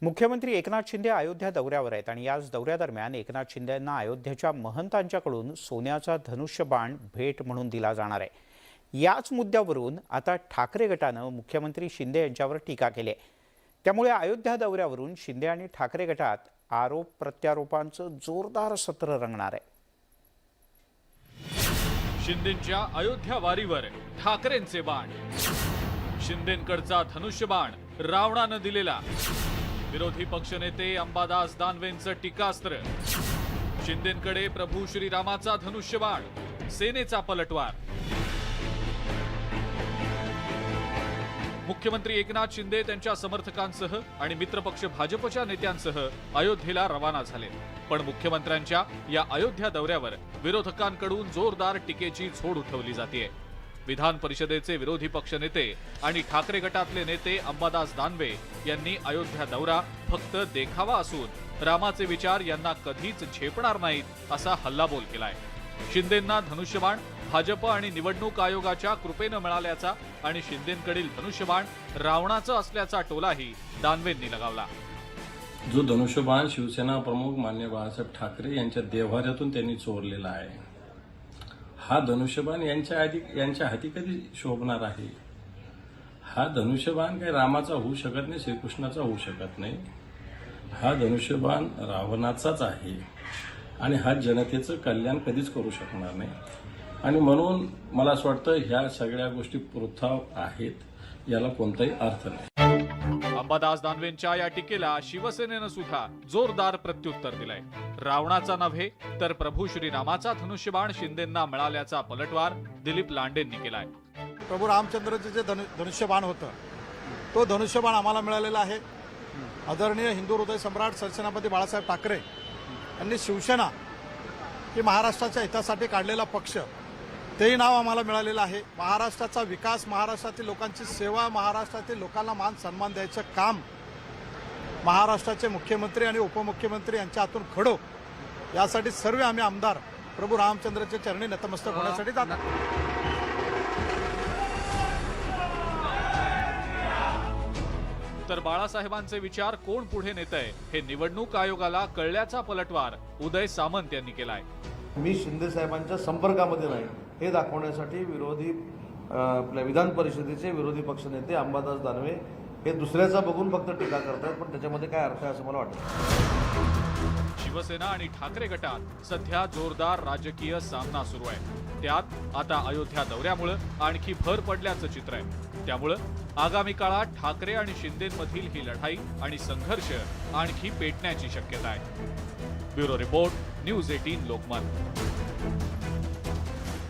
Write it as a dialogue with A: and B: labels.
A: मुख्यमंत्री एकनाथ शिंदे अयोध्या दौऱ्यावर आहेत आणि याच दौऱ्यादरम्यान एकनाथ शिंदेंना अयोध्येच्या महंतांच्याकडून सोन्याचा धनुष्यबाण भेट म्हणून दिला जाणार आहे। याच मुद्द्यावरून आता ठाकरे गटानं मुख्यमंत्री शिंदे यांच्यावर टीका केली आहे। त्यामुळे अयोध्या दौऱ्यावरून शिंदे आणि ठाकरे गटात आरोप प्रत्यारोपांचं जोरदार सत्र रंगणार आहे।
B: शिंदेंच्या अयोध्या वारीवर ठाकरेंचे बाण, शिंदेंकडचा धनुष्यबाण रावणानं दिलेला, विरोधी पक्षनेते अंबादास दानवेंचं टीकास्त्र, शिंदेंकडे प्रभू श्रीरामाचा धनुष्यबाण, सेनेचा पलटवार। मुख्यमंत्री एकनाथ शिंदे त्यांच्या समर्थकांसह आणि मित्रपक्ष भाजपच्या नेत्यांसह अयोध्येला रवाना झाले। पण मुख्यमंत्र्यांच्या या अयोध्या दौऱ्यावर विरोधकांकडून जोरदार टीकेची झोड उठवली जाते। विधान परिषदेचे विरोधी पक्षनेते आणि ठाकरे गटातले नेते अंबादास दानवे यांनी अयोध्या दौरा फक्त देखावा असून रामाचे विचार यांना कधीच झेपणार नाहीत असा हल्लाबोल केलाय। शिंदेंना धनुष्यबाण भाजप आणि निवडणूक आयोगाच्या कृपेनं मिळाल्याचा आणि शिंदेंकडील धनुष्यबाण रावणाचं असल्याचा टोलाही दानवेंनी लगावला।
C: जो धनुष्यबाण शिवसेना प्रमुख मान्य बाळासाहेब ठाकरे यांच्या देव्हाऱ्यातून त्यांनी चोरलेला आहे, हा धनुष्यबाण यांच्या हाती कधी शोभणार आहे? हा धनुष्यबाण काही रामाचा होऊ शकत नाही, श्रीकृष्णाचा होऊ शकत नाही। हा धनुष्यबाण रावणाचाच आहे आणि हा जनतेचं कल्याण कधीच करू शकणार नाही। आणि म्हणून मला असं वाटतं ह्या सगळ्या गोष्टी पृथ्वी आहेत, याला कोणताही अर्थ नाही।
B: अंबादास दानवेंच्या या टीकेला शिवसेनेनं सुद्धा जोरदार प्रत्युत्तर दिलंय। रावणाचा नव्हे तर प्रभू श्रीरामाचा धनुष्यबाण शिंदेंना मिळाल्याचा पलटवार दिलीप लांडेंनी केलाय।
D: प्रभू रामचंद्रचे जे धनुष्यबाण होतं, तो धनुष्यबाण आम्हाला मिळालेला आहे। आदरणीय हिंदू हृदय सम्राट सरसेनापती बाळासाहेब ठाकरे यांनी शिवसेना ही महाराष्ट्राच्या हितासाठी काढलेला पक्ष, तेही नाव आम्हाला मिळालेलं आहे। महाराष्ट्राचा विकास, महाराष्ट्रातील लोकांची सेवा, महाराष्ट्रातील लोकांना मान सन्मान द्यायचं काम महाराष्ट्राचे मुख्यमंत्री आणि उपमुख्यमंत्री यांच्या हातून घडो, यासाठी सर्व आम्ही आमदार प्रभू रामचंद्रच्या चरणी नतमस्तक होण्यासाठी जातात।
B: तर बाळासाहेबांचे विचार कोण पुढे नेतंय हे निवडणूक आयोगाला कळल्याचा पलटवार उदय सामंत यांनी केलाय।
E: मी शिंदे साहेबांच्या संपर्कामध्ये नाही हे दाखवण्यासाठी आपल्या विधान परिषदेचे विरोधी पक्षनेते अंबादास दानवे हे दुसऱ्याचा बघून फक्त टीका करतात, पण त्याच्यामध्ये काय अर्थ आहे असं मला वाटतं।
B: शिवसेना आणि ठाकरे गटात सध्या जोरदार राजकीय सामना सुरू आहे। त्यात आता अयोध्या दौऱ्यामुळे आणखी भर पडल्याचं चित्र आहे। त्यामुळे आगामी काळात ठाकरे आणि शिंदेंमधील ही लढाई आणि संघर्ष आणखी पेटण्याची शक्यता आहे। Bureau report, news 18 Lokmat.